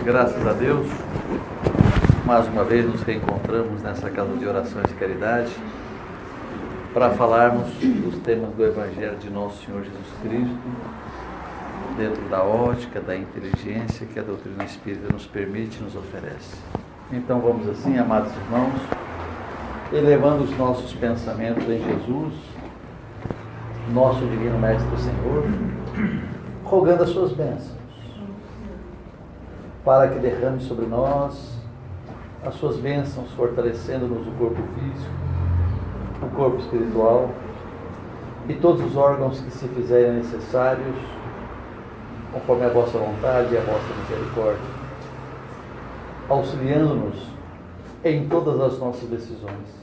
Graças a Deus, mais uma vez nos reencontramos nessa casa de orações de caridade para falarmos dos temas do Evangelho de Nosso Senhor Jesus Cristo, dentro da ótica, da inteligência que a doutrina espírita nos permite e nos oferece. Então vamos assim, amados irmãos, elevando os nossos pensamentos em Jesus, nosso Divino Mestre Senhor, rogando as suas bênçãos, para que derrame sobre nós as suas bênçãos, fortalecendo-nos o corpo físico, o corpo espiritual e todos os órgãos que se fizerem necessários, conforme a vossa vontade e a vossa misericórdia, auxiliando-nos em todas as nossas decisões,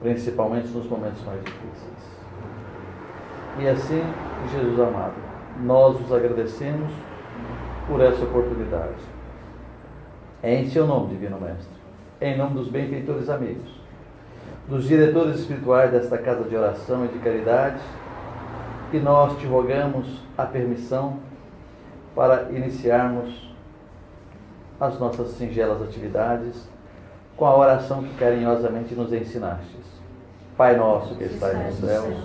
principalmente nos momentos mais difíceis. E assim, Jesus amado, nós os agradecemos por essa oportunidade. É em seu nome, Divino Mestre, em nome dos benfeitores amigos, dos diretores espirituais desta casa de oração e de caridade, que nós te rogamos a permissão para iniciarmos as nossas singelas atividades com a oração que carinhosamente nos ensinastes. Pai nosso que estais nos céus,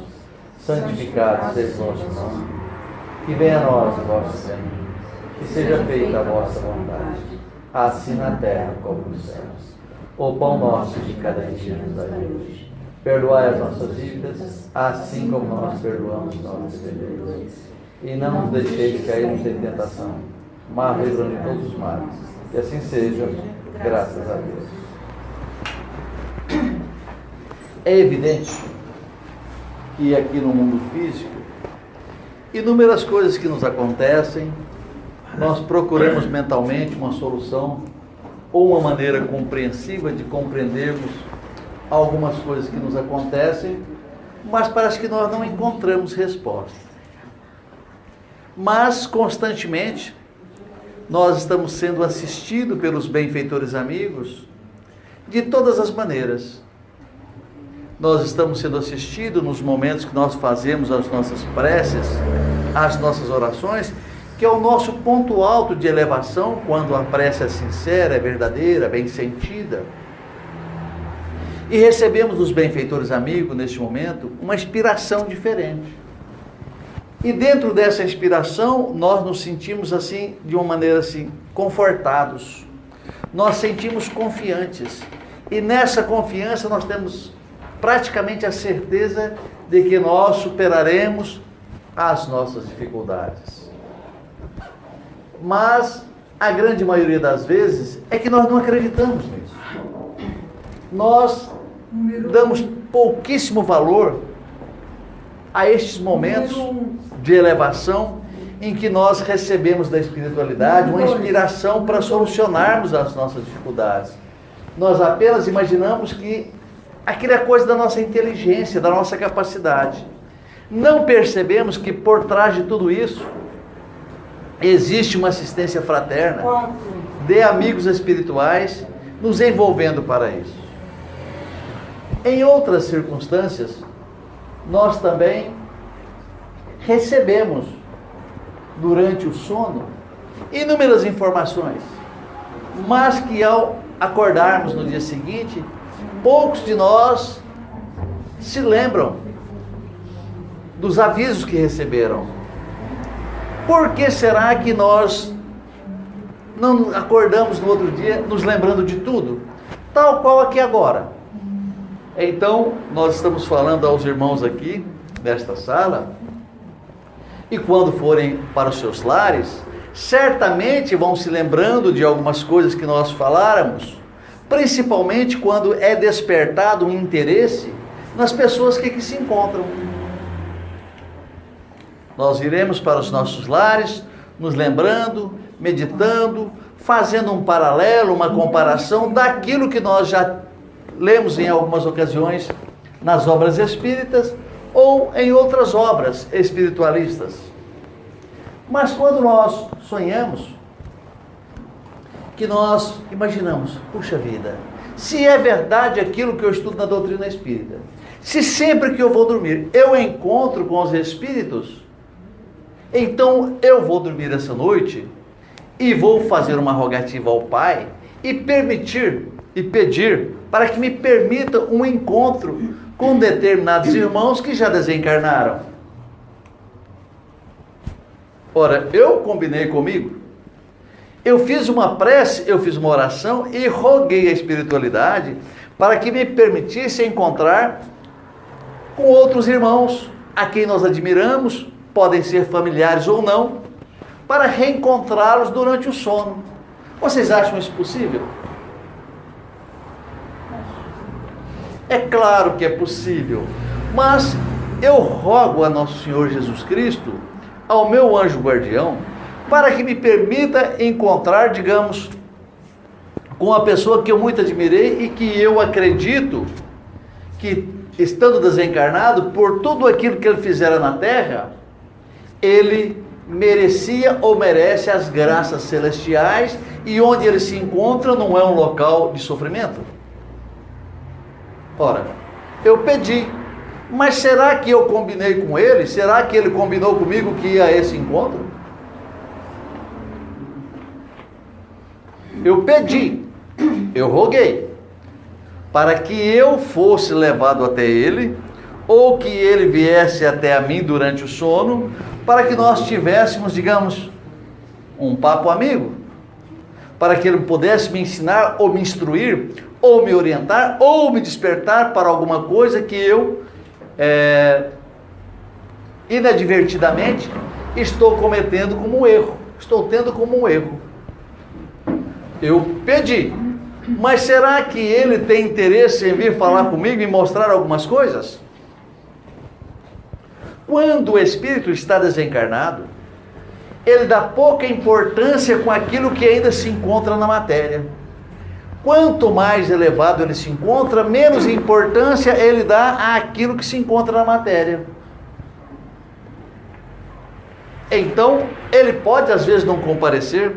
santificado seja o vosso nome, que venha a nós o vosso reino, que seja feita a vossa vontade, assim na terra como nos céus. O pão nosso de cada dia nos dai hoje. Perdoai as nossas dívidas, assim como nós perdoamos nossos devedores. E não nos deixeis cairmos em tentação, mas livrai-nos de todos os males. Que assim seja, graças a Deus. É evidente que aqui no mundo físico, inúmeras coisas que nos acontecem, nós procuramos mentalmente uma solução ou uma maneira compreensiva de compreendermos algumas coisas que nos acontecem, mas parece que nós não encontramos resposta. Mas, constantemente, nós estamos sendo assistidos pelos benfeitores amigos de todas as maneiras. Nós estamos sendo assistidos nos momentos que nós fazemos as nossas preces, as nossas orações, que é o nosso ponto alto de elevação, quando a prece é sincera, é verdadeira, bem sentida. E recebemos dos benfeitores amigos, neste momento, uma inspiração diferente. E dentro dessa inspiração, nós nos sentimos assim, de uma maneira assim, confortados. Nós sentimos confiantes. E nessa confiança nós temos praticamente a certeza de que nós superaremos as nossas dificuldades. Mas a grande maioria das vezes é que nós não acreditamos nisso. Nós damos pouquíssimo valor a estes momentos de elevação em que nós recebemos da espiritualidade uma inspiração para solucionarmos as nossas dificuldades. Nós apenas imaginamos que aquilo é coisa da nossa inteligência, da nossa capacidade. Não percebemos que por trás de tudo isso existe uma assistência fraterna de amigos espirituais nos envolvendo para isso. Em outras circunstâncias, nós também recebemos, durante o sono, inúmeras informações, mas que ao acordarmos no dia seguinte, poucos de nós se lembram dos avisos que receberam. Por que será que nós não acordamos no outro dia nos lembrando de tudo? Tal qual aqui agora. Então, nós estamos falando aos irmãos aqui, nesta sala, e quando forem para os seus lares, certamente vão se lembrando de algumas coisas que nós faláramos, principalmente quando é despertado um interesse nas pessoas que aqui se encontram. Nós iremos para os nossos lares, nos lembrando, meditando, fazendo um paralelo, uma comparação daquilo que nós já lemos em algumas ocasiões nas obras espíritas ou em outras obras espiritualistas. Mas quando nós sonhamos, que nós imaginamos, puxa vida, se é verdade aquilo que eu estudo na doutrina espírita, se sempre que eu vou dormir eu encontro com os espíritos, então eu vou dormir essa noite e vou fazer uma rogativa ao Pai e pedir para que me permita um encontro com determinados irmãos que já desencarnaram. Ora, eu combinei comigo, eu fiz uma prece, eu fiz uma oração e roguei a espiritualidade para que me permitisse encontrar com outros irmãos a quem nós admiramos, podem ser familiares ou não, para reencontrá-los durante o sono. Vocês acham isso possível? É claro que é possível, mas eu rogo a Nosso Senhor Jesus Cristo, ao meu anjo guardião, para que me permita encontrar, digamos, com uma pessoa que eu muito admirei e que eu acredito que, estando desencarnado, por tudo aquilo que ele fizera na Terra, ele merecia ou merece as graças celestiais, e onde ele se encontra não é um local de sofrimento. Ora, eu pedi, mas será que eu combinei com ele? Será que ele combinou comigo que ia a esse encontro? Eu pedi, eu roguei, para que eu fosse levado até ele, ou que ele viesse até a mim durante o sono, para que nós tivéssemos, digamos, um papo amigo, para que ele pudesse me ensinar, ou me instruir, ou me orientar, ou me despertar para alguma coisa que eu, inadvertidamente, estou cometendo como um erro, estou tendo como um erro. Eu pedi, mas será que ele tem interesse em vir falar comigo e mostrar algumas coisas? Quando o espírito está desencarnado, ele dá pouca importância com aquilo que ainda se encontra na matéria. Quanto mais elevado ele se encontra, menos importância ele dá àquilo que se encontra na matéria. Então, ele pode às vezes não comparecer,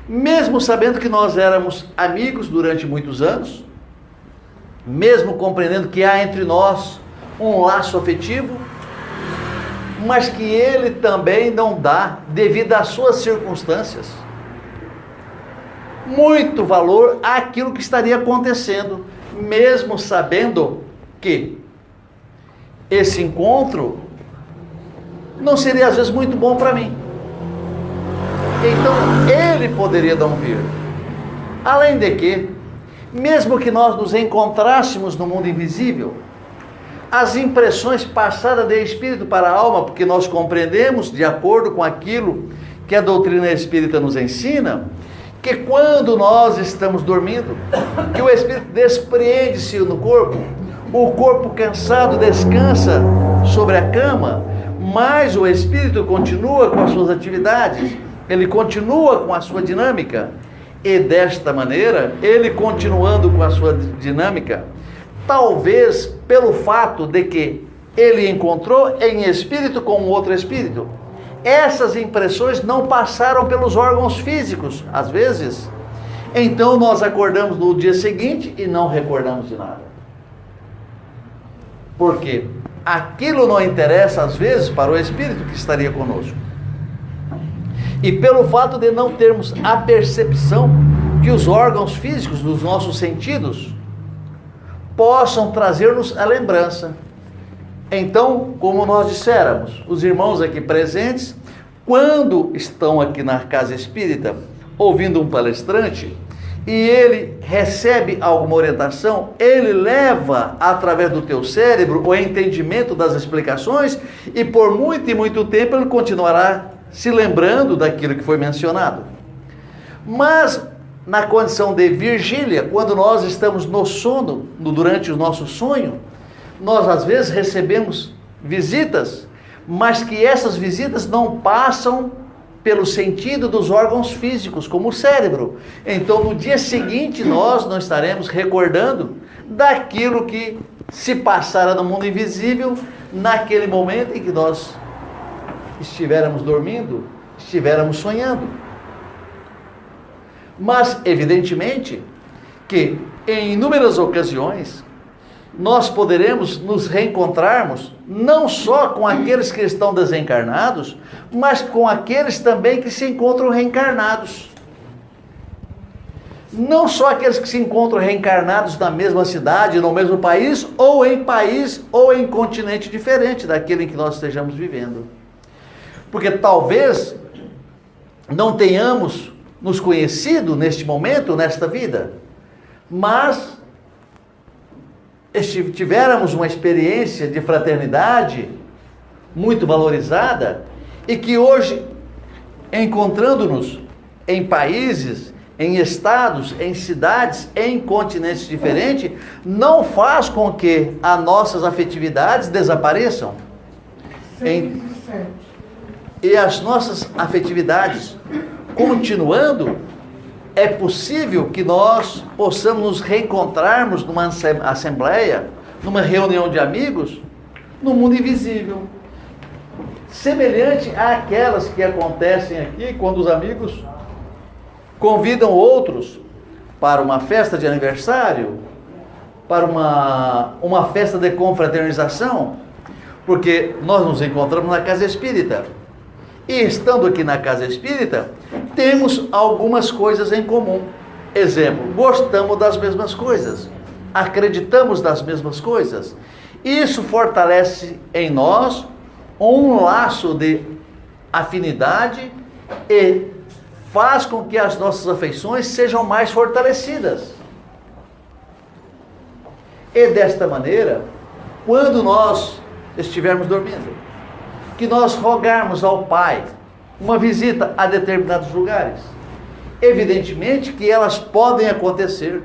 mesmo sabendo que nós éramos amigos durante muitos anos, mesmo compreendendo que há entre nós um laço afetivo, mas que ele também não dá, devido às suas circunstâncias, muito valor àquilo que estaria acontecendo, mesmo sabendo que esse encontro não seria às vezes muito bom para mim. Então ele poderia não vir. Além de que, mesmo que nós nos encontrássemos no mundo invisível, as impressões passadas de espírito para a alma, porque nós compreendemos, de acordo com aquilo que a doutrina espírita nos ensina, que quando nós estamos dormindo, que o espírito despreende-se no corpo, o corpo cansado descansa sobre a cama, mas o espírito continua com as suas atividades, ele continua com a sua dinâmica, e desta maneira, ele continuando com a sua dinâmica, talvez pelo fato de que ele encontrou em espírito com outro espírito, essas impressões não passaram pelos órgãos físicos, às vezes. Então nós acordamos no dia seguinte e não recordamos de nada. Por quê? Aquilo não interessa às vezes para o espírito que estaria conosco. E pelo fato de não termos a percepção que os órgãos físicos dos nossos sentidos possam trazer-nos a lembrança. Então, como nós disséramos, os irmãos aqui presentes, quando estão aqui na casa espírita, ouvindo um palestrante, e ele recebe alguma orientação, ele leva através do teu cérebro o entendimento das explicações, e por muito e muito tempo ele continuará se lembrando daquilo que foi mencionado. Mas na condição de vigília, quando nós estamos no sono, durante o nosso sonho, nós às vezes recebemos visitas, mas que essas visitas não passam pelo sentido dos órgãos físicos, como o cérebro. Então no dia seguinte nós não estaremos recordando daquilo que se passara no mundo invisível, naquele momento em que nós estivermos dormindo, estivermos sonhando. Mas evidentemente que em inúmeras ocasiões nós poderemos nos reencontrarmos não só com aqueles que estão desencarnados, mas com aqueles também que se encontram reencarnados. Não só aqueles que se encontram reencarnados na mesma cidade, no mesmo país ou em continente diferente daquele em que nós estejamos vivendo. Porque talvez não tenhamos nos conhecido neste momento, nesta vida, mas tivéramos uma experiência de fraternidade muito valorizada e que hoje, encontrando-nos em países, em estados, em cidades, em continentes diferentes, não faz com que as nossas afetividades desapareçam. E as nossas afetividades continuando, é possível que nós possamos nos reencontrarmos numa assembleia, numa reunião de amigos, no mundo invisível. Semelhante àquelas que acontecem aqui, quando os amigos convidam outros para uma festa de aniversário, para uma festa de confraternização, porque nós nos encontramos na casa espírita. E estando aqui na casa espírita, temos algumas coisas em comum. Exemplo, gostamos das mesmas coisas, acreditamos nas mesmas coisas. Isso fortalece em nós um laço de afinidade e faz com que as nossas afeições sejam mais fortalecidas. E desta maneira, quando nós estivermos dormindo, que nós rogarmos ao Pai uma visita a determinados lugares, evidentemente que elas podem acontecer,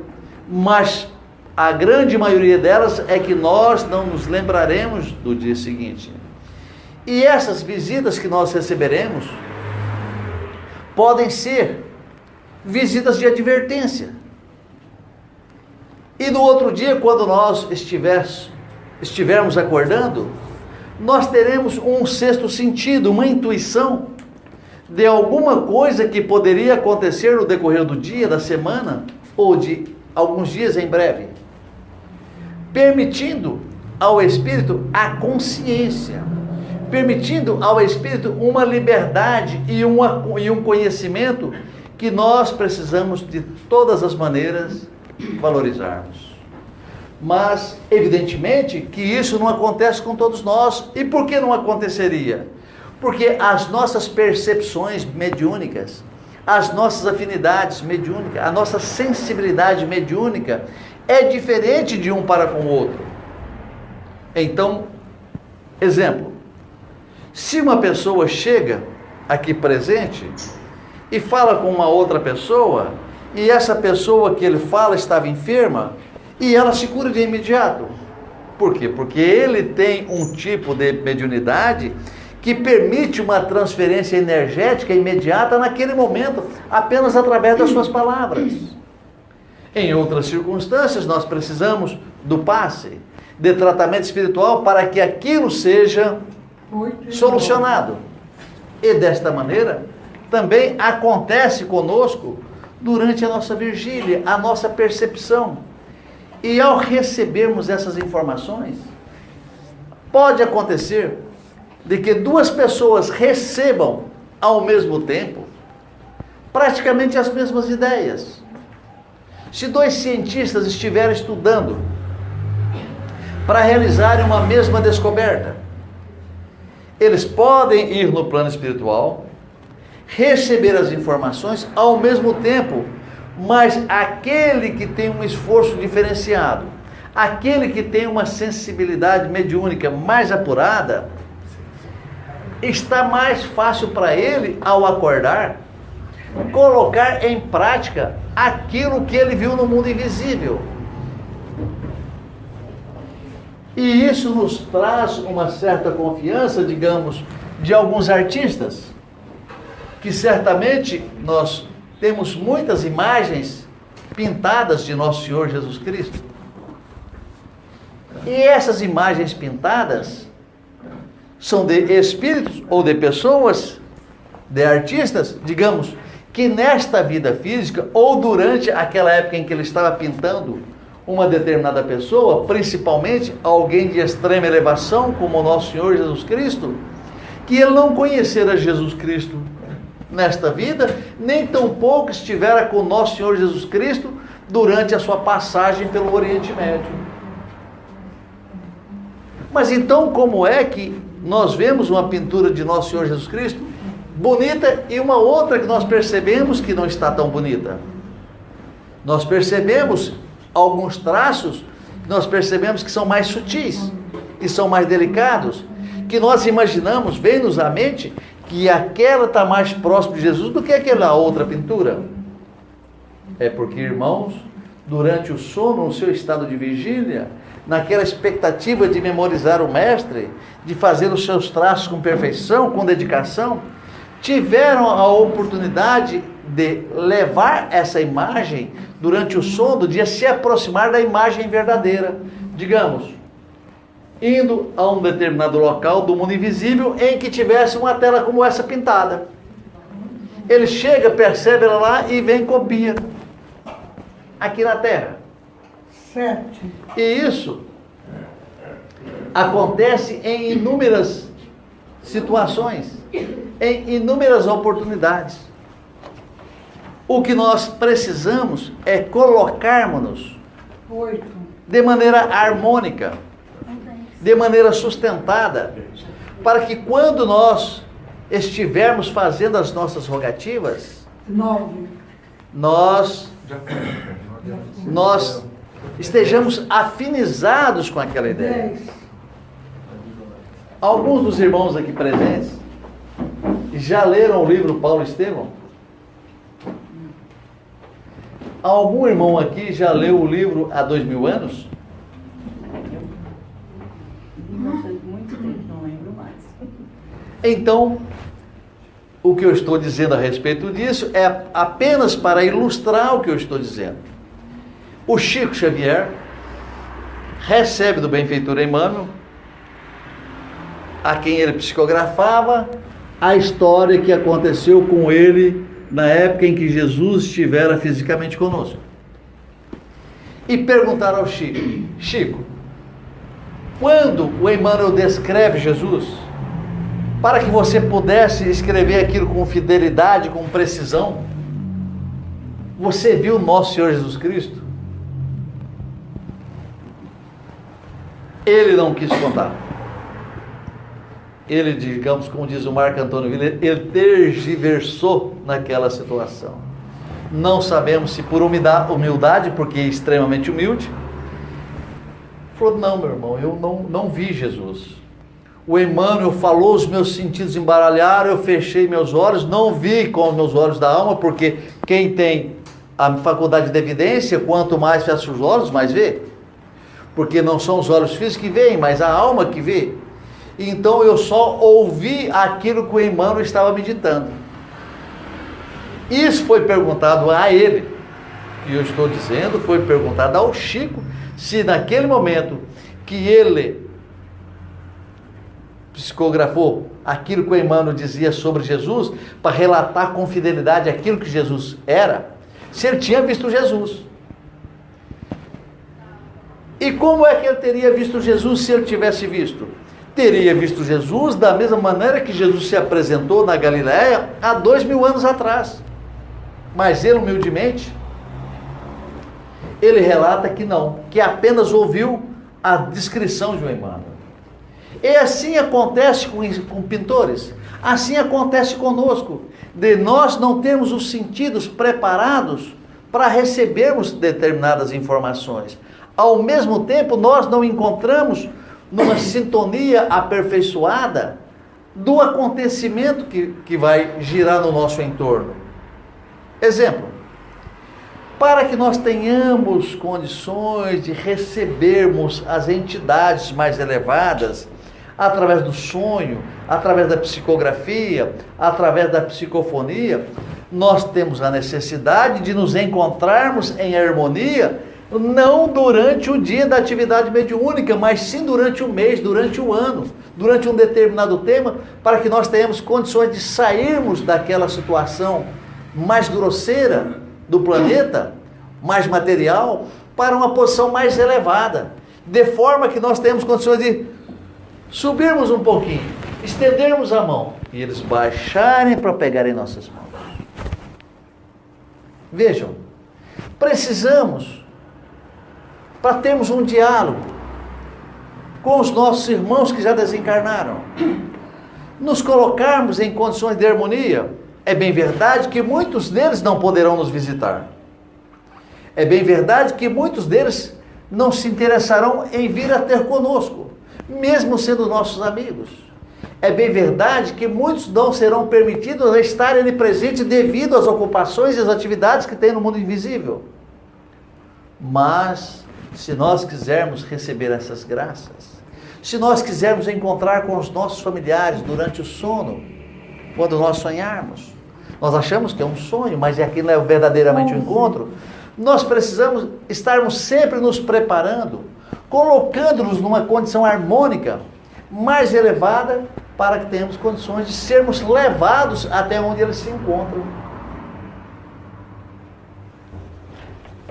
mas a grande maioria delas é que nós não nos lembraremos do dia seguinte. E essas visitas que nós receberemos podem ser visitas de advertência. E no outro dia, quando nós estivermos acordando, nós teremos um sexto sentido, uma intuição de alguma coisa que poderia acontecer no decorrer do dia, da semana, ou de alguns dias em breve, permitindo ao Espírito a consciência, permitindo ao Espírito uma liberdade e um conhecimento que nós precisamos de todas as maneiras valorizarmos. Mas, evidentemente, que isso não acontece com todos nós. E por que não aconteceria? Porque as nossas percepções mediúnicas, as nossas afinidades mediúnicas, a nossa sensibilidade mediúnica é diferente de um para com o outro. Então, exemplo, se uma pessoa chega aqui presente e fala com uma outra pessoa, e essa pessoa que ele fala estava enferma, e ela se cura de imediato. Por quê? Porque ele tem um tipo de mediunidade que permite uma transferência energética imediata naquele momento, apenas através das suas palavras. Em outras circunstâncias, nós precisamos do passe, de tratamento espiritual para que aquilo seja solucionado. E desta maneira, também acontece conosco durante a nossa vigília, a nossa percepção. E ao recebermos essas informações, pode acontecer de que duas pessoas recebam ao mesmo tempo praticamente as mesmas ideias. Se dois cientistas estiverem estudando para realizarem uma mesma descoberta, eles podem ir no plano espiritual, receber as informações ao mesmo tempo, mas aquele que tem um esforço diferenciado, aquele que tem uma sensibilidade mediúnica mais apurada, está mais fácil para ele, ao acordar, colocar em prática aquilo que ele viu no mundo invisível. E isso nos traz uma certa confiança, digamos, de alguns artistas, que certamente nós temos muitas imagens pintadas de Nosso Senhor Jesus Cristo. E essas imagens pintadas são de espíritos ou de pessoas, de artistas, digamos, que nesta vida física ou durante aquela época em que ele estava pintando uma determinada pessoa, principalmente alguém de extrema elevação, como o nosso Senhor Jesus Cristo, que ele não conhecera Jesus Cristo nesta vida, nem tampouco estivera com o nosso Senhor Jesus Cristo durante a sua passagem pelo Oriente Médio. Mas então, como é que nós vemos uma pintura de nosso Senhor Jesus Cristo bonita e uma outra que nós percebemos que não está tão bonita? Nós percebemos alguns traços, nós percebemos que são mais sutis, que são mais delicados, que nós imaginamos, vem-nos à mente, que aquela está mais próxima de Jesus do que aquela outra pintura. É porque, irmãos, durante o sono, no seu estado de vigília, naquela expectativa de memorizar o Mestre, de fazer os seus traços com perfeição, com dedicação, tiveram a oportunidade de levar essa imagem durante o sono, de se aproximar da imagem verdadeira. Digamos, indo a um determinado local do mundo invisível em que tivesse uma tela como essa pintada. Ele chega, percebe ela lá e vem e copia aqui na Terra. Certo. E isso acontece em inúmeras situações, em inúmeras oportunidades. O que nós precisamos é colocarmos-nos de maneira harmônica, de maneira sustentada, para que quando nós estivermos fazendo as nossas rogativas, nós estejamos afinizados com aquela ideia. Alguns dos irmãos aqui presentes já leram o livro Paulo Estevão? Algum irmão aqui já leu o livro Há 2000 anos? Muito tempo, não lembro mais. Então, o que eu estou dizendo a respeito disso é apenas para ilustrar o que eu estou dizendo. O Chico Xavier recebe do benfeitor Emmanuel, a quem ele psicografava, a história que aconteceu com ele na época em que Jesus estivera fisicamente conosco. E perguntaram ao Chico: Chico, quando o Emmanuel descreve Jesus, para que você pudesse escrever aquilo com fidelidade, com precisão, você viu nosso Senhor Jesus Cristo? Ele não quis contar. Ele, digamos, como diz o Marco Antônio Villa, ele tergiversou naquela situação. Não sabemos se por humildade, porque é extremamente humilde, falou: não, meu irmão, eu não vi Jesus. O Emmanuel falou, os meus sentidos embaralharam, eu fechei meus olhos, não vi com os meus olhos da alma, porque quem tem a faculdade de evidência, quanto mais fecha os olhos, mais vê. Porque não são os olhos físicos que veem, mas a alma que vê. Então eu só ouvi aquilo que o Emmanuel estava meditando. Isso foi perguntado a ele, que eu estou dizendo, foi perguntado ao Chico, se naquele momento que ele psicografou aquilo que o Emmanuel dizia sobre Jesus, para relatar com fidelidade aquilo que Jesus era, se ele tinha visto Jesus. E como é que ele teria visto Jesus se ele tivesse visto? Teria visto Jesus da mesma maneira que Jesus se apresentou na Galileia há 2000 anos atrás. Mas ele, humildemente, ele relata que não, que apenas ouviu a descrição de um Emmanuel. E assim acontece com pintores, assim acontece conosco, de nós não termos os sentidos preparados para recebermos determinadas informações. Ao mesmo tempo, nós não encontramos numa sintonia aperfeiçoada do acontecimento que vai girar no nosso entorno. Exemplo: para que nós tenhamos condições de recebermos as entidades mais elevadas, através do sonho, através da psicografia, através da psicofonia, nós temos a necessidade de nos encontrarmos em harmonia, não durante o dia da atividade mediúnica, mas sim durante o mês, durante o ano, durante um determinado tema, para que nós tenhamos condições de sairmos daquela situação mais grosseira do planeta, mais material, para uma posição mais elevada, de forma que nós temos condições de subirmos um pouquinho, estendermos a mão e eles baixarem para pegarem nossas mãos. Vejam, precisamos, para termos um diálogo com os nossos irmãos que já desencarnaram, nos colocarmos em condições de harmonia. É bem verdade que muitos deles não poderão nos visitar. É bem verdade que muitos deles não se interessarão em vir a ter conosco, mesmo sendo nossos amigos. É bem verdade que muitos não serão permitidos a estarem ali presentes devido às ocupações e às atividades que tem no mundo invisível. Mas, se nós quisermos receber essas graças, se nós quisermos encontrar com os nossos familiares durante o sono, quando nós sonharmos, nós achamos que é um sonho, mas aquilo é verdadeiramente um encontro, nós precisamos estarmos sempre nos preparando, colocando-nos numa condição harmônica, mais elevada, para que tenhamos condições de sermos levados até onde eles se encontram.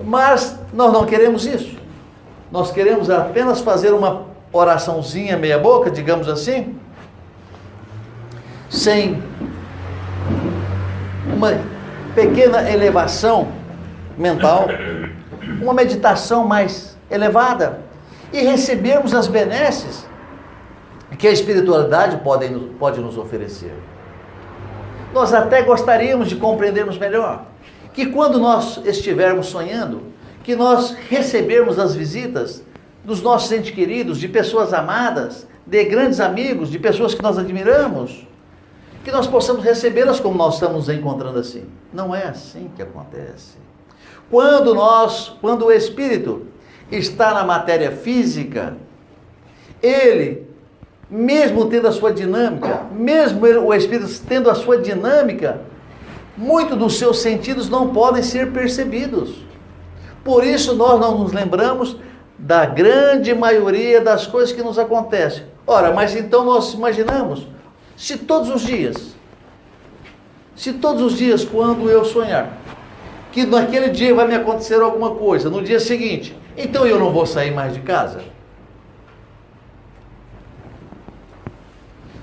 Mas nós não queremos isso. Nós queremos apenas fazer uma oraçãozinha meia boca, digamos assim, sem uma pequena elevação mental, uma meditação mais elevada, e recebermos as benesses que a espiritualidade pode nos oferecer. Nós até gostaríamos de compreendermos melhor que quando nós estivermos sonhando, que nós recebermos as visitas dos nossos entes queridos, de pessoas amadas, de grandes amigos, de pessoas que nós admiramos, que nós possamos recebê-las como nós estamos nos encontrando assim. Não é assim que acontece. Quando o espírito está na matéria física, ele, mesmo tendo a sua dinâmica, mesmo o espírito tendo a sua dinâmica, muitos dos seus sentidos não podem ser percebidos. Por isso nós não nos lembramos da grande maioria das coisas que nos acontecem. Ora, mas então nós imaginamos, se todos os dias, quando eu sonhar, que naquele dia vai me acontecer alguma coisa, no dia seguinte, então eu não vou sair mais de casa?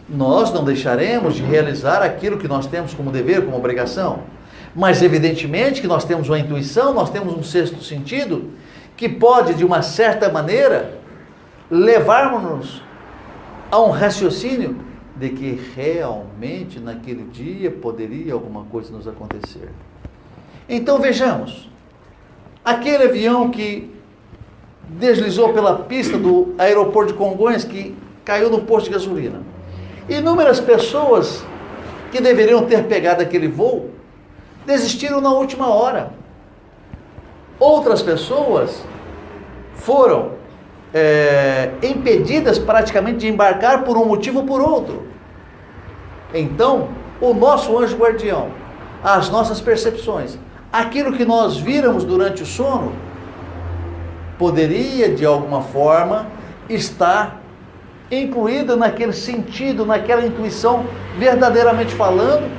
Nós não deixaremos de realizar aquilo que nós temos como dever, como obrigação, mas evidentemente que nós temos uma intuição, nós temos um sexto sentido, que pode, de uma certa maneira, levar-nos a um raciocínio de que realmente naquele dia poderia alguma coisa nos acontecer. Então vejamos, aquele avião que deslizou pela pista do aeroporto de Congonhas, que caiu no posto de gasolina. Inúmeras pessoas que deveriam ter pegado aquele voo desistiram na última hora. Outras pessoas foram impedidas praticamente de embarcar por um motivo ou por outro. Então, o nosso anjo guardião, as nossas percepções, aquilo que nós víramos durante o sono, poderia de alguma forma estar incluída naquele sentido, naquela intuição, verdadeiramente falando,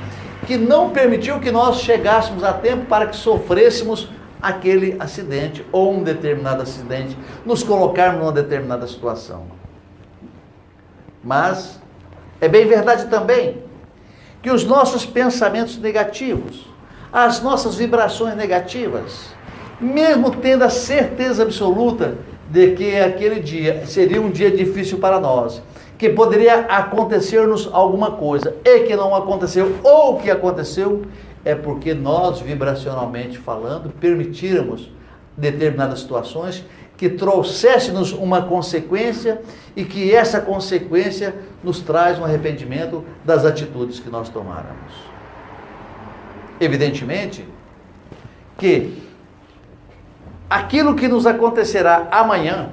que não permitiu que nós chegássemos a tempo para que sofrêssemos aquele acidente ou um determinado acidente, nos colocarmos numa determinada situação. Mas é bem verdade também que os nossos pensamentos negativos, as nossas vibrações negativas, mesmo tendo a certeza absoluta de que aquele dia seria um dia difícil para nós, que poderia acontecer-nos alguma coisa e que não aconteceu, ou que aconteceu, é porque nós, vibracionalmente falando, permitirmos determinadas situações que trouxesse-nos uma consequência e que essa consequência nos traz um arrependimento das atitudes que nós tomáramos. Evidentemente que aquilo que nos acontecerá amanhã,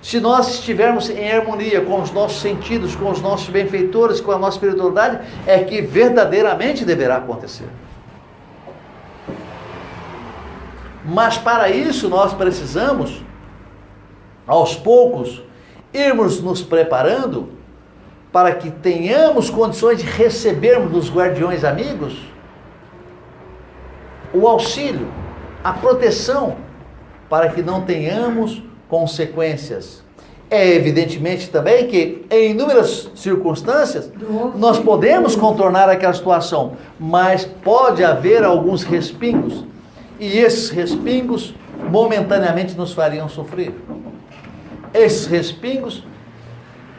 se nós estivermos em harmonia com os nossos sentidos, com os nossos benfeitores, com a nossa espiritualidade, é que verdadeiramente deverá acontecer. Mas para isso nós precisamos, aos poucos, irmos nos preparando para que tenhamos condições de recebermos dos guardiões amigos o auxílio, a proteção para que não tenhamos consequências. É evidentemente também que em inúmeras circunstâncias nós podemos contornar aquela situação, mas pode haver alguns respingos, e esses respingos momentaneamente nos fariam sofrer. Esses respingos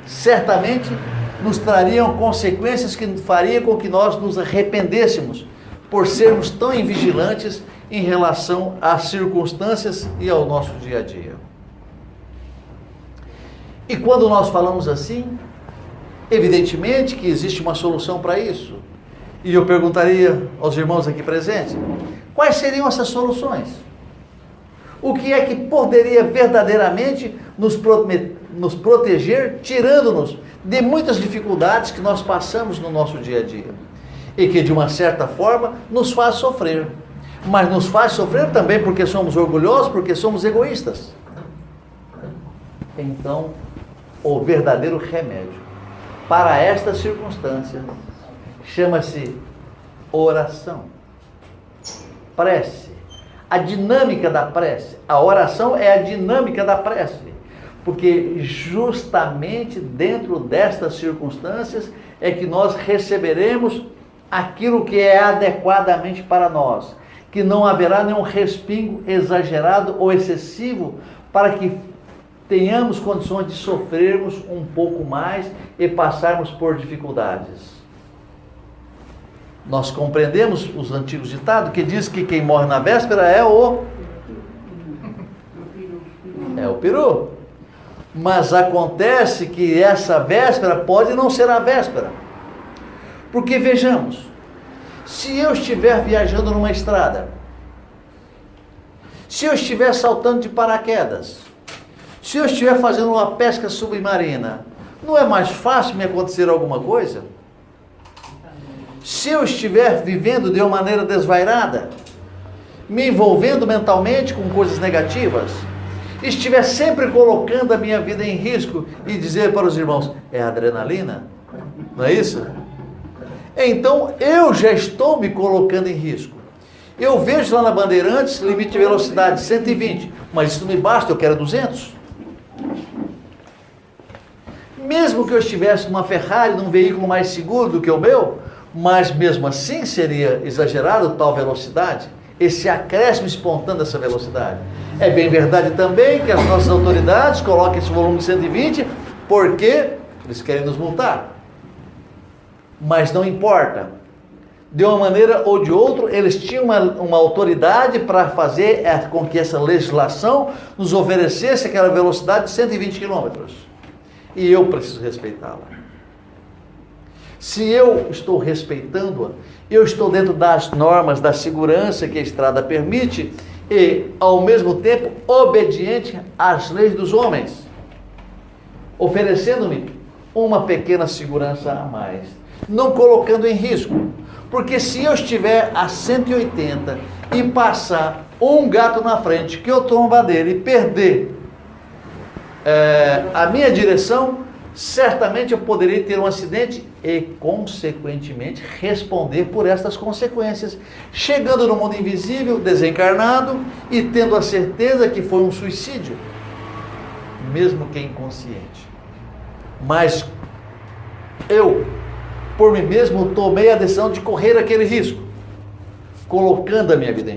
certamente nos trariam consequências que fariam com que nós nos arrependêssemos por sermos tão invigilantes em relação às circunstâncias e ao nosso dia a dia. E quando nós falamos assim, evidentemente que existe uma solução para isso. E eu perguntaria aos irmãos aqui presentes, quais seriam essas soluções? O que é que poderia verdadeiramente nos proteger, tirando-nos de muitas dificuldades que nós passamos no nosso dia a dia? E que de uma certa forma nos faz sofrer. Mas nos faz sofrer também porque somos orgulhosos, porque somos egoístas. Então, o verdadeiro remédio para esta circunstância chama-se oração. Prece. A dinâmica da prece. A oração é a dinâmica da prece. Porque justamente dentro destas circunstâncias é que nós receberemos aquilo que é adequadamente para nós. Que não haverá nenhum respingo exagerado ou excessivo para que tenhamos condições de sofrermos um pouco mais e passarmos por dificuldades. Nós compreendemos os antigos ditados que diz que quem morre na véspera é o peru. Mas acontece que essa véspera pode não ser a véspera. Porque vejamos, se eu estiver viajando numa estrada, se eu estiver saltando de paraquedas, se eu estiver fazendo uma pesca submarina, não é mais fácil me acontecer alguma coisa? Se eu estiver vivendo de uma maneira desvairada, me envolvendo mentalmente com coisas negativas, estiver sempre colocando a minha vida em risco e dizer para os irmãos, é adrenalina? Não é isso? Então eu já estou me colocando em risco. Eu vejo lá na Bandeirantes, limite de velocidade 120, mas isso não me basta, eu quero 200. Mesmo que eu estivesse numa Ferrari, num veículo mais seguro do que o meu, mas mesmo assim seria exagerado tal velocidade, esse acréscimo espontâneo dessa velocidade. É bem verdade também que as nossas autoridades colocam esse volume de 120 porque eles querem nos multar. Mas não importa. De uma maneira ou de outra, eles tinham uma autoridade para fazer com que essa legislação nos oferecesse aquela velocidade de 120 km. E eu preciso respeitá-la. Se eu estou respeitando-a, eu estou dentro das normas da segurança que a estrada permite e, ao mesmo tempo, obediente às leis dos homens, oferecendo-me uma pequena segurança a mais, não colocando em risco. Porque se eu estiver a 180 e passar um gato na frente, que eu trombar dele e perder a minha direção, certamente eu poderia ter um acidente e, consequentemente, responder por estas consequências, chegando no mundo invisível, desencarnado e tendo a certeza que foi um suicídio, mesmo que inconsciente. Mas eu, por mim mesmo, tomei a decisão de correr aquele risco, colocando a minha vida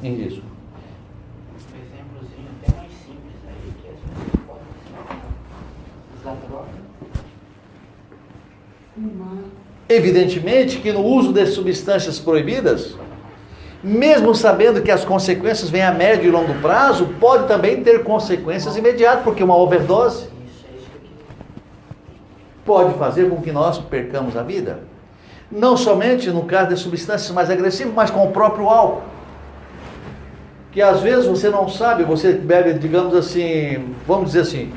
em risco. Evidentemente que no uso de substâncias proibidas, mesmo sabendo que as consequências vêm a médio e longo prazo, pode também ter consequências imediatas, porque uma overdose pode fazer com que nós percamos a vida. Não somente no caso de substâncias mais agressivas, mas com o próprio álcool. Que às vezes você não sabe, você bebe, digamos assim, vamos dizer assim,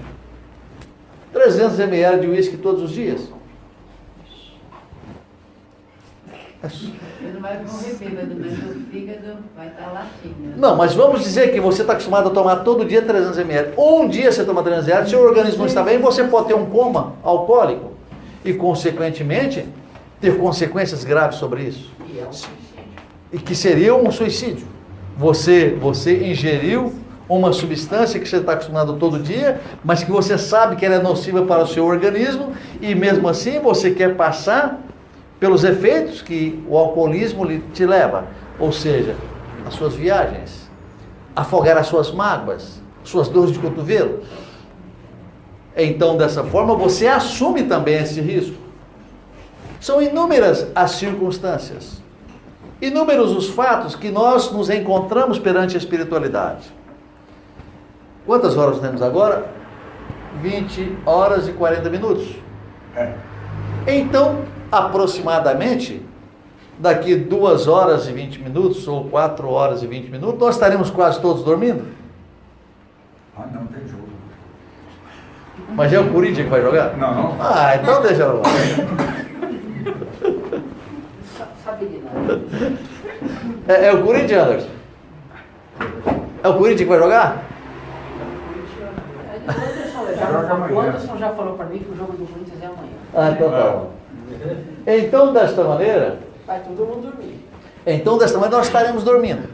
300 ml de uísque todos os dias. Ele não vai morrer bêbado, mas o fígado vai estar latindo. Não, mas vamos dizer que você está acostumado a tomar todo dia 300 ml. Um dia você toma 300 ml, seu organismo não está bem, você pode ter um coma alcoólico. E, consequentemente, ter consequências graves sobre isso. E é um suicídio. E que seria um suicídio. Você ingeriu uma substância que você está acostumado todo dia, mas que você sabe que ela é nociva para o seu organismo, e mesmo assim você quer passar pelos efeitos que o alcoolismo te leva, ou seja, as suas viagens, afogar as suas mágoas, suas dores de cotovelo. Então, dessa forma, você assume também esse risco. São inúmeras as circunstâncias, inúmeros os fatos que nós nos encontramos perante a espiritualidade. Quantas horas temos agora? 20 horas e 40 minutos. Então, aproximadamente, daqui 2 horas e 20 minutos, ou 4 horas e 20 minutos, nós estaremos quase todos dormindo. Não tem jogo. Mas é o Corinthians que vai jogar? Não. Ah, então deixa ela lá. Sabe de nada. É o Corinthians, Anderson? É o Corinthians que vai jogar? O Anderson já falou para mim que o jogo do Corinthians é amanhã. Ah, então tá bom. Então, desta maneira... Vai todo mundo dormir. Então, desta maneira, nós estaremos dormindo.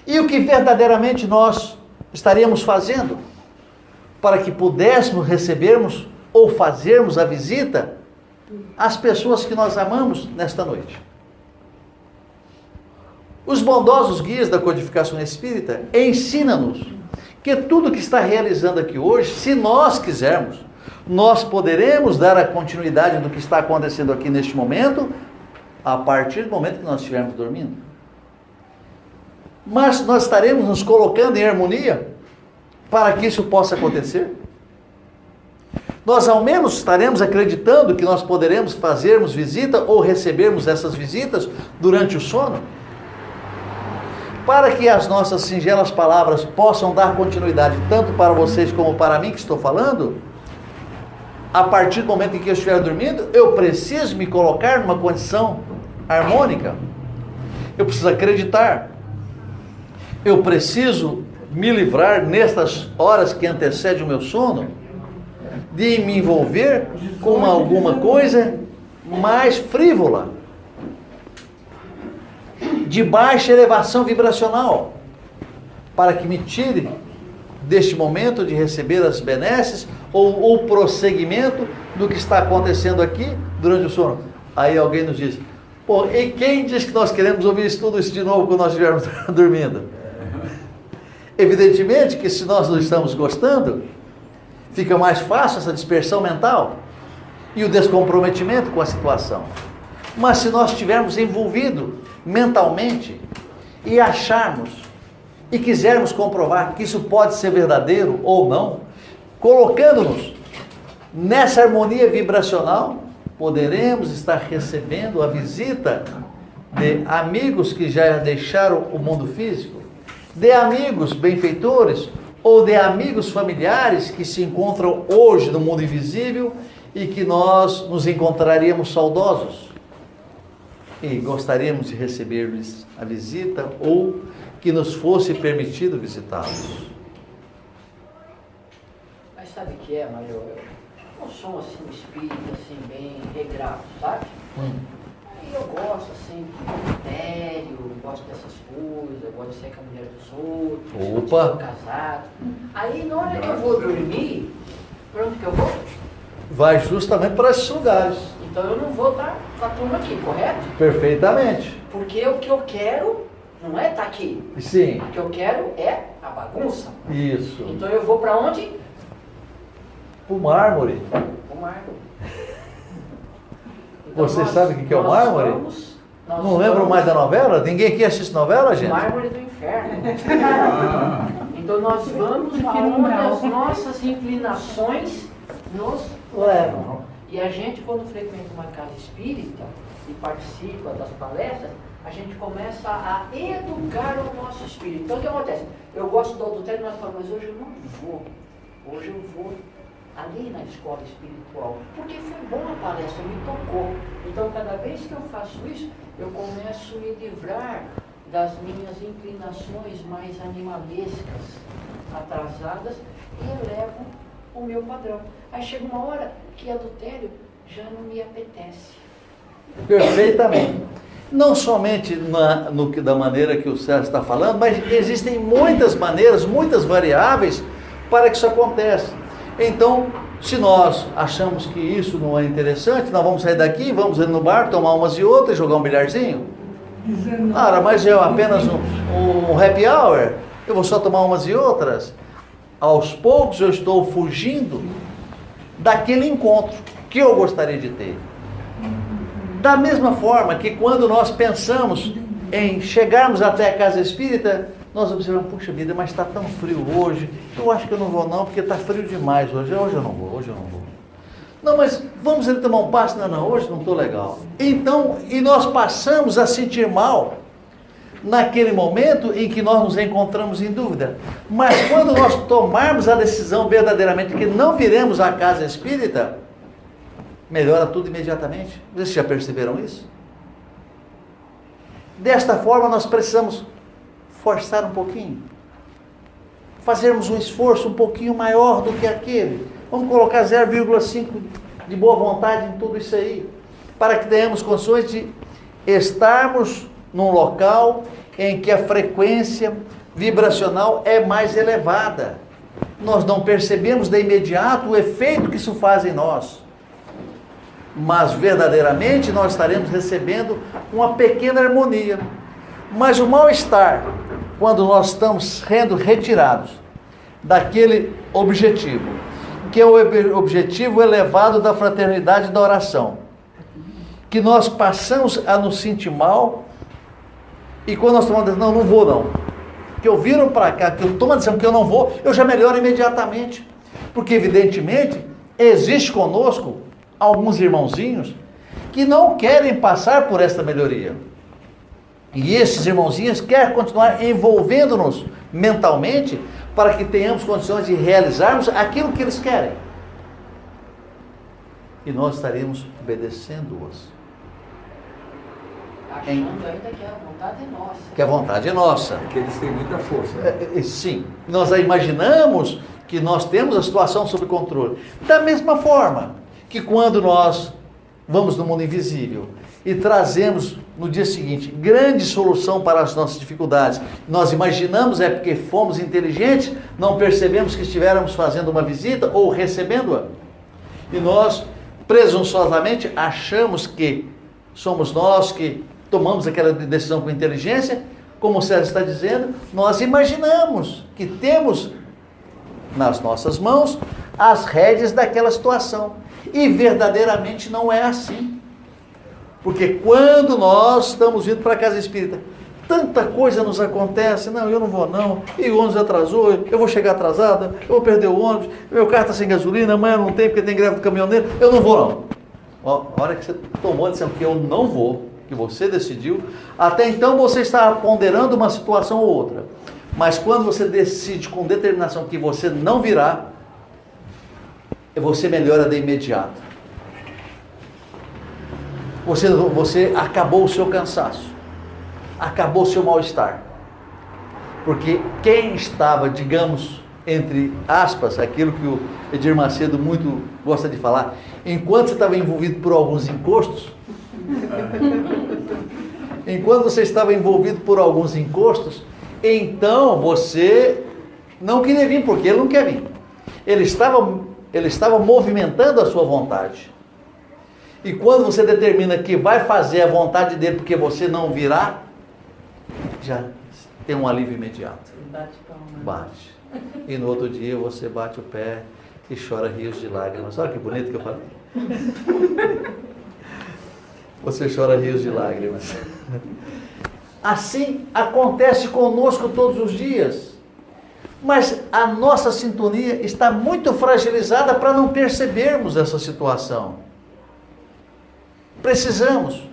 E o que verdadeiramente nós estaríamos fazendo para que pudéssemos recebermos ou fazermos a visita às pessoas que nós amamos nesta noite? Os bondosos guias da codificação espírita ensinam-nos que tudo que está realizando aqui hoje, se nós quisermos, nós poderemos dar a continuidade do que está acontecendo aqui neste momento, a partir do momento que nós estivermos dormindo. Mas nós estaremos nos colocando em harmonia para que isso possa acontecer? Nós ao menos estaremos acreditando que nós poderemos fazermos visita ou recebermos essas visitas durante o sono? Para que as nossas singelas palavras possam dar continuidade tanto para vocês como para mim que estou falando, a partir do momento em que eu estiver dormindo, eu preciso me colocar numa condição harmônica. Eu preciso acreditar. Eu preciso me livrar nestas horas que antecedem o meu sono de me envolver com alguma coisa mais frívola, de baixa elevação vibracional, para que me tire deste momento de receber as benesses ou o prosseguimento do que está acontecendo aqui durante o sono. Aí alguém nos diz: pô, e quem diz que nós queremos ouvir tudo isso de novo quando nós estivermos dormindo? Evidentemente que se nós não estamos gostando, fica mais fácil essa dispersão mental e o descomprometimento com a situação. Mas se nós estivermos envolvidos mentalmente e acharmos e quisermos comprovar que isso pode ser verdadeiro ou não, colocando-nos nessa harmonia vibracional, poderemos estar recebendo a visita de amigos que já deixaram o mundo físico, de amigos benfeitores ou de amigos familiares que se encontram hoje no mundo invisível e que nós nos encontraríamos saudosos e gostaríamos de receber-lhes a visita ou que nos fosse permitido visitá-los. Mas sabe o que é, Mário? Eu não sou assim um espírito assim bem regrado, sabe? Aí eu gosto assim de mistério, gosto dessas coisas, gosto de ser com a mulher dos outros, Opa! sou casado. Aí na hora que eu vou dormir, para onde que eu vou? Vai justamente para esses lugares. Então eu não vou estar com a turma aqui, correto? Perfeitamente. Porque o que eu quero não é estar aqui. Sim. O que eu quero é a bagunça. Isso. Então eu vou para onde? O mármore. O mármore. Você sabe o que é o mármore? Não lembro mais da novela? Ninguém aqui assiste novela, gente? O mármore do inferno. Então nós vamos aonde as nossas inclinações nos levam. E a gente, quando frequenta uma casa espírita e participa das palestras, a gente começa a educar o nosso espírito. Então o que acontece? Eu gosto do adultério, mas falo, mas hoje eu não vou. Hoje eu vou ali na escola espiritual, porque foi bom a palestra, me tocou. Então cada vez que eu faço isso, eu começo a me livrar das minhas inclinações mais animalescas, atrasadas, e elevo o meu padrão. Aí chega uma hora que adultério já não me apetece. Perfeitamente. Não somente da maneira que o Sérgio está falando, mas existem muitas maneiras, muitas variáveis para que isso aconteça. Então, se nós achamos que isso não é interessante, nós vamos sair daqui, vamos ir no bar, tomar umas e outras, jogar um bilharzinho. Mas é apenas um happy hour, eu vou só tomar umas e outras. Aos poucos eu estou fugindo daquele encontro que eu gostaria de ter. Da mesma forma que quando nós pensamos em chegarmos até a casa espírita, nós observamos, puxa vida, mas está tão frio hoje, eu acho que eu não vou não, porque está frio demais hoje eu não vou. Não, mas vamos ali tomar um passe? Não, hoje não estou legal. Então, e nós passamos a sentir mal naquele momento em que nós nos encontramos em dúvida. Mas quando nós tomarmos a decisão verdadeiramente que não viremos à casa espírita, melhora tudo imediatamente. Vocês já perceberam isso? Desta forma nós precisamos forçar um pouquinho, fazermos um esforço um pouquinho maior do que aquele. Vamos colocar 0,5 de boa vontade em tudo isso aí, para que tenhamos condições de estarmos num local em que a frequência vibracional é mais elevada. Nós não percebemos de imediato o efeito que isso faz em nós, mas verdadeiramente nós estaremos recebendo uma pequena harmonia. Mas o mal-estar, quando nós estamos sendo retirados daquele objetivo, que é o objetivo elevado da fraternidade e da oração, que nós passamos a nos sentir mal, e quando nós tomamos a decisão, não vou não, que eu viro para cá, que eu tomo a decisão que eu não vou, eu já melhoro imediatamente, porque evidentemente existe conosco alguns irmãozinhos que não querem passar por esta melhoria, e esses irmãozinhos querem continuar envolvendo-nos mentalmente para que tenhamos condições de realizarmos aquilo que eles querem, e nós estaremos obedecendo-os, achando ainda que a vontade é nossa. Que a vontade é nossa. Porque eles têm muita força. Né? Sim, nós imaginamos que nós temos a situação sob controle. Da mesma forma que quando nós vamos no mundo invisível e trazemos no dia seguinte grande solução para as nossas dificuldades, nós imaginamos é porque fomos inteligentes, não percebemos que estivermos fazendo uma visita ou recebendo-a. E nós, presunçosamente, achamos que somos nós que tomamos aquela decisão com inteligência, como o Sérgio está dizendo, nós imaginamos que temos nas nossas mãos as rédeas daquela situação. E verdadeiramente não é assim. Porque quando nós estamos indo para a casa espírita, tanta coisa nos acontece, não, eu não vou não, e o ônibus atrasou, eu vou chegar atrasada, eu vou perder o ônibus, meu carro está sem gasolina, amanhã não tem porque tem greve do caminhoneiro, eu não vou não. A hora que você tomou a decisão que eu não vou, que você decidiu, até então você está ponderando uma situação ou outra, mas quando você decide com determinação que você não virá, você melhora de imediato. Você acabou o seu cansaço, acabou o seu mal-estar, porque quem estava, digamos, entre aspas, aquilo que o Edir Macedo muito gosta de falar, enquanto você estava envolvido por alguns encostos, enquanto você estava envolvido por alguns encostos, então você não queria vir, porque ele não quer vir. Ele estava movimentando a sua vontade. E quando você determina que vai fazer a vontade dele porque você não virá, já tem um alívio imediato. Bate palma. Bate. E no outro dia você bate o pé e chora rios de lágrimas. Olha que bonito que eu falei. Você chora rios de lágrimas. Assim acontece conosco todos os dias. Mas a nossa sintonia está muito fragilizada para não percebermos essa situação. Precisamos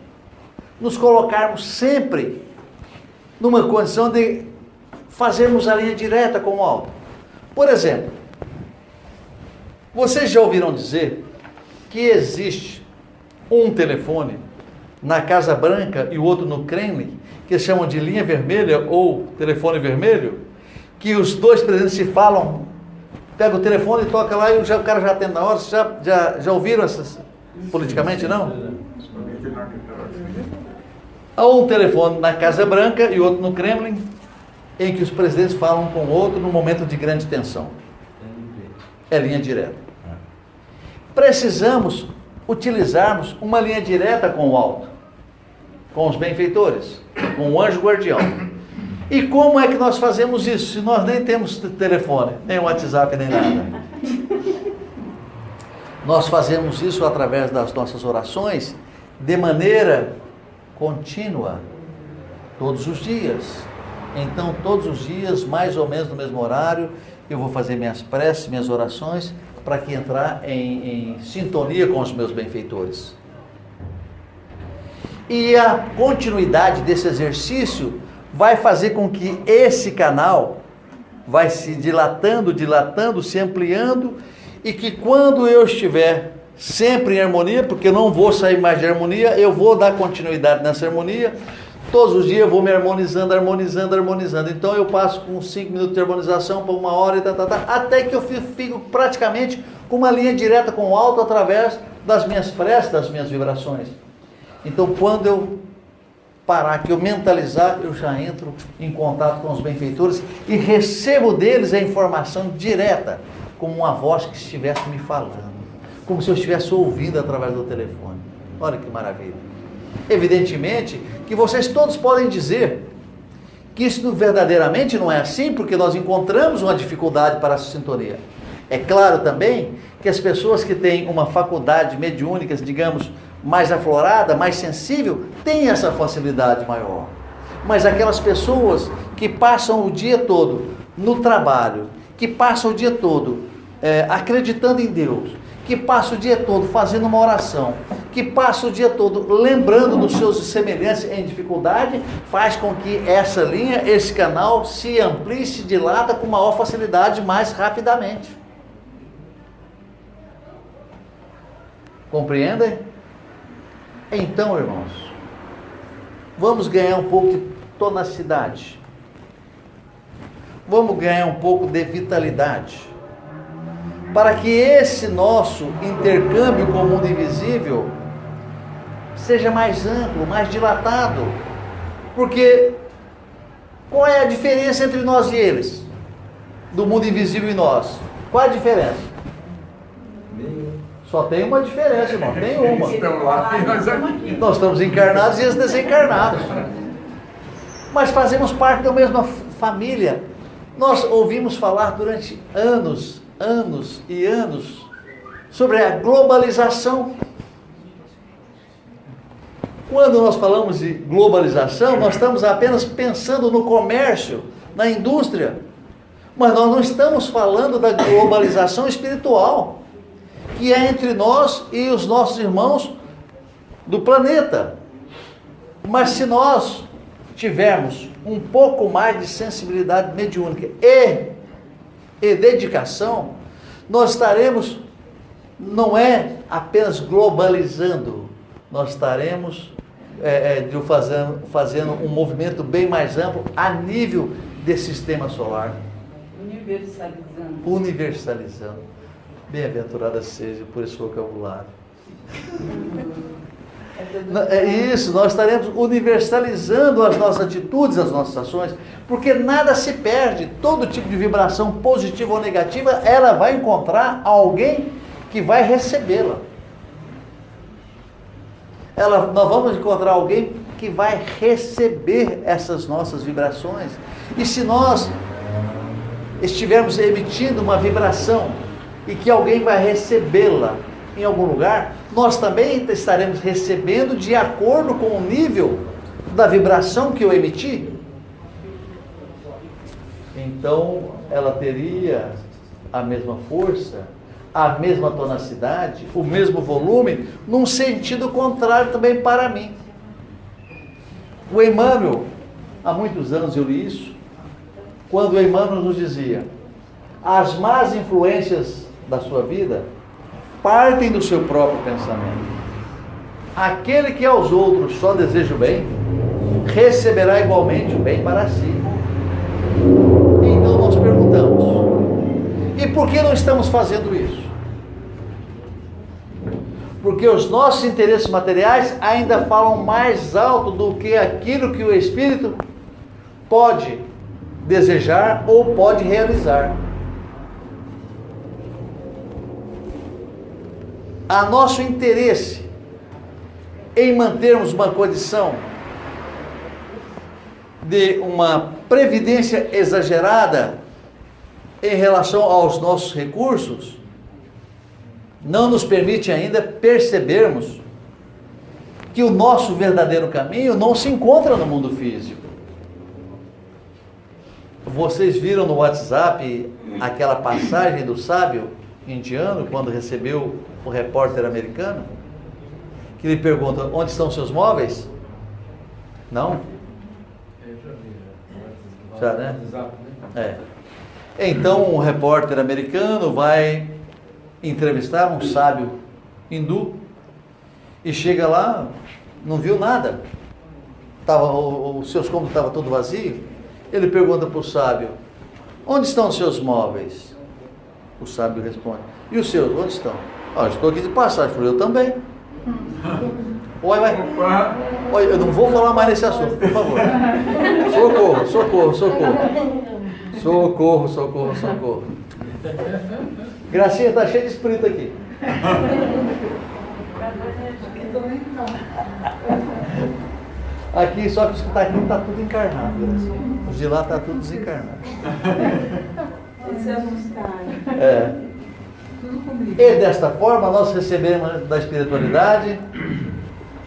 nos colocarmos sempre numa condição de fazermos a linha direta com o alto. Por exemplo, vocês já ouviram dizer que existe um telefone na Casa Branca e o outro no Kremlin, que chamam de linha vermelha ou telefone vermelho, que os dois presidentes se falam, pega o telefone e toca lá e o cara já atende na hora. Vocês já ouviram essas politicamente, não? Há um telefone na Casa Branca e outro no Kremlin, em que os presidentes falam com o outro num momento de grande tensão. É linha direta. Precisamos utilizarmos uma linha direta com o alto, com os benfeitores, com o anjo guardião. E como é que nós fazemos isso, se nós nem temos telefone, nem WhatsApp, nem nada? Nós fazemos isso através das nossas orações, de maneira contínua, todos os dias. Então, todos os dias, mais ou menos no mesmo horário, eu vou fazer minhas preces, minhas orações, para que entrar em sintonia com os meus benfeitores. E a continuidade desse exercício vai fazer com que esse canal vai se dilatando, se ampliando, e que quando eu estiver sempre em harmonia, porque eu não vou sair mais de harmonia, eu vou dar continuidade nessa harmonia, todos os dias eu vou me harmonizando. Então eu passo com 5 minutos de harmonização para 1 hora e até que eu fico praticamente com uma linha direta com o alto através das minhas preces, das minhas vibrações. Então quando eu parar, que eu mentalizar, eu já entro em contato com os benfeitores e recebo deles a informação direta, como uma voz que estivesse me falando, como se eu estivesse ouvindo através do telefone. Olha que maravilha. Evidentemente que vocês todos podem dizer que isso verdadeiramente não é assim, porque nós encontramos uma dificuldade para essa sintonia. É claro também que as pessoas que têm uma faculdade mediúnica, digamos, mais aflorada, mais sensível, têm essa facilidade maior. Mas aquelas pessoas que passam o dia todo no trabalho, que passam o dia todo acreditando em Deus, que passam o dia todo fazendo uma oração, que passam o dia todo lembrando dos seus semelhantes em dificuldade, faz com que essa linha, esse canal se amplie, se dilata com maior facilidade, mais rapidamente. Compreendem? Então, irmãos, vamos ganhar um pouco de tonacidade. Vamos ganhar um pouco de vitalidade. Para que esse nosso intercâmbio com o mundo invisível seja mais amplo, mais dilatado. Porque qual é a diferença entre nós e eles? Do mundo invisível e nós? Qual é a diferença? Só tem uma diferença, irmão. Tem uma. Eles estão lá e nós aqui. Nós estamos encarnados e eles desencarnados. Mas fazemos parte da mesma família. Nós ouvimos falar durante anos e anos sobre a globalização. Quando nós falamos de globalização, nós estamos apenas pensando no comércio, na indústria. Mas nós não estamos falando da globalização espiritual, que é entre nós e os nossos irmãos do planeta. Mas se nós tivermos um pouco mais de sensibilidade mediúnica e dedicação, nós estaremos, não é apenas globalizando, nós estaremos fazendo um movimento bem mais amplo a nível desse sistema solar. Universalizando. Bem-aventurada seja por esse vocabulário. É isso, nós estaremos universalizando as nossas atitudes, as nossas ações, porque nada se perde. Todo tipo de vibração positiva ou negativa, ela vai encontrar alguém que vai recebê-la. Nós vamos encontrar alguém que vai receber essas nossas vibrações. E se nós estivermos emitindo uma vibração e que alguém vai recebê-la em algum lugar, nós também estaremos recebendo de acordo com o nível da vibração que eu emiti. Então, ela teria a mesma força, a mesma tonacidade, o mesmo volume, num sentido contrário também para mim. O Emmanuel, há muitos anos eu li isso, quando o Emmanuel nos dizia: as más influências da sua vida partem do seu próprio pensamento. Aquele que aos outros só deseja o bem, receberá igualmente o bem para si. Então nós perguntamos: e por que não estamos fazendo isso? Porque os nossos interesses materiais ainda falam mais alto do que aquilo que o Espírito pode desejar ou pode realizar. A nosso interesse em mantermos uma condição de uma previdência exagerada em relação aos nossos recursos não nos permite ainda percebermos que o nosso verdadeiro caminho não se encontra no mundo físico. Vocês viram no WhatsApp aquela passagem do sábio indiano, quando recebeu o repórter americano, que lhe pergunta: onde estão seus móveis? Não? Já, né? É. Então o repórter americano vai entrevistar um sábio hindu e chega lá, não viu nada. Os seus cômodos estavam todo vazio. Ele pergunta para o sábio: onde estão os seus móveis? O sábio responde: e os seus, onde estão? Estou aqui de passagem. Eu também. Vai. Olha, eu não vou falar mais nesse assunto, por favor. Socorro. Gracinha, está cheia de espírito aqui. Aqui, só que os que estão aqui está tudo encarnado, Gracinha. Os de lá está tudo desencarnado. E desta forma nós recebemos da espiritualidade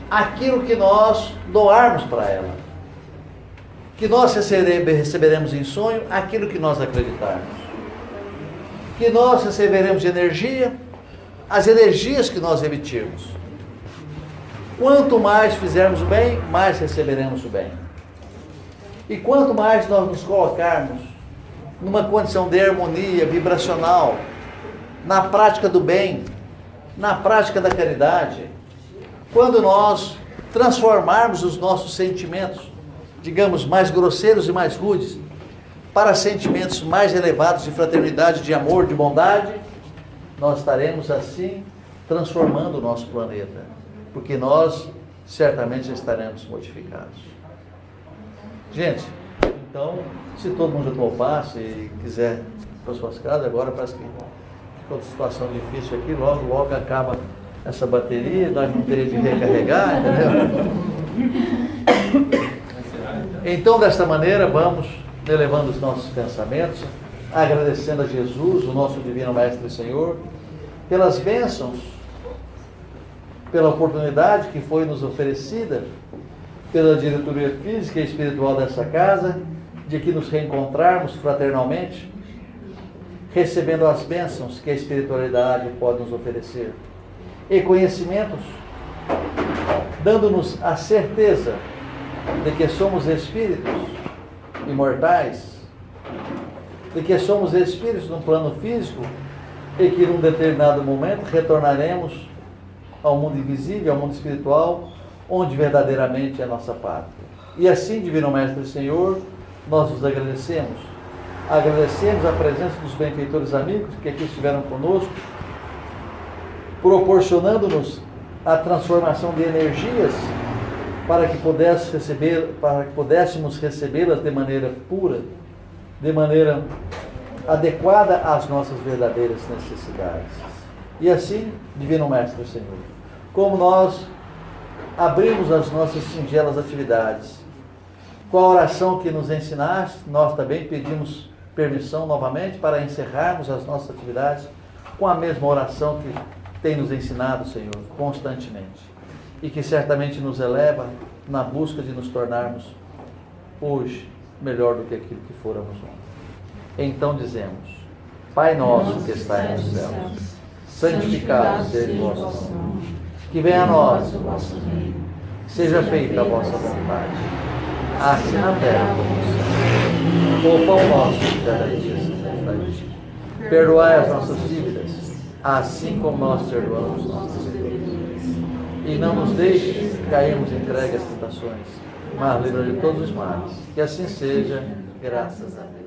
aquilo que nós doarmos para ela. Que nós receberemos em sonho aquilo que nós acreditarmos. Que nós receberemos de energia as energias que nós emitirmos. Quanto mais fizermos o bem, mais receberemos o bem. E quanto mais nós nos colocarmos numa condição de harmonia vibracional, na prática do bem, na prática da caridade, quando nós transformarmos os nossos sentimentos, digamos, mais grosseiros e mais rudes, para sentimentos mais elevados de fraternidade, de amor, de bondade, nós estaremos assim transformando o nosso planeta, porque nós certamente já estaremos modificados. Gente, então, se todo mundo já tomou passe e quiser ir para suas casas, agora parece que ficou uma situação difícil aqui, logo acaba essa bateria, nós não teríamos de recarregar, entendeu? Então, desta maneira, vamos elevando os nossos pensamentos, agradecendo a Jesus, o nosso Divino Mestre e Senhor, pelas bênçãos, pela oportunidade que foi nos oferecida, pela diretoria física e espiritual dessa casa, de que nos reencontrarmos fraternalmente, recebendo as bênçãos que a espiritualidade pode nos oferecer, e conhecimentos, dando-nos a certeza de que somos espíritos imortais, de que somos espíritos no plano físico e que num determinado momento retornaremos ao mundo invisível, ao mundo espiritual, onde verdadeiramente é a nossa pátria. E assim, Divino Mestre e Senhor, nós vos agradecemos. Agradecemos a presença dos benfeitores amigos que aqui estiveram conosco, proporcionando-nos a transformação de energias para que pudéssemos recebê-las de maneira pura, de maneira adequada às nossas verdadeiras necessidades. E assim, Divino Mestre e Senhor, como nós abrimos as nossas singelas atividades, com a oração que nos ensinaste, nós também pedimos permissão novamente para encerrarmos as nossas atividades com a mesma oração que tem nos ensinado, Senhor, constantemente, e que certamente nos eleva na busca de nos tornarmos hoje melhor do que aquilo que fôramos ontem. Então dizemos: Pai nosso que estais nos céus, santificado seja o vosso nome, que venha a nós o vosso reino, seja feita a vossa vontade, assim na terra como no céu. O pão nosso de cada dia nos dai hoje. Perdoai as nossas dívidas, assim como nós perdoamos nossos devedores. E não nos deixes cairmos em entregue às tentações, mas livra de todos os males. Que assim seja, graças a Deus.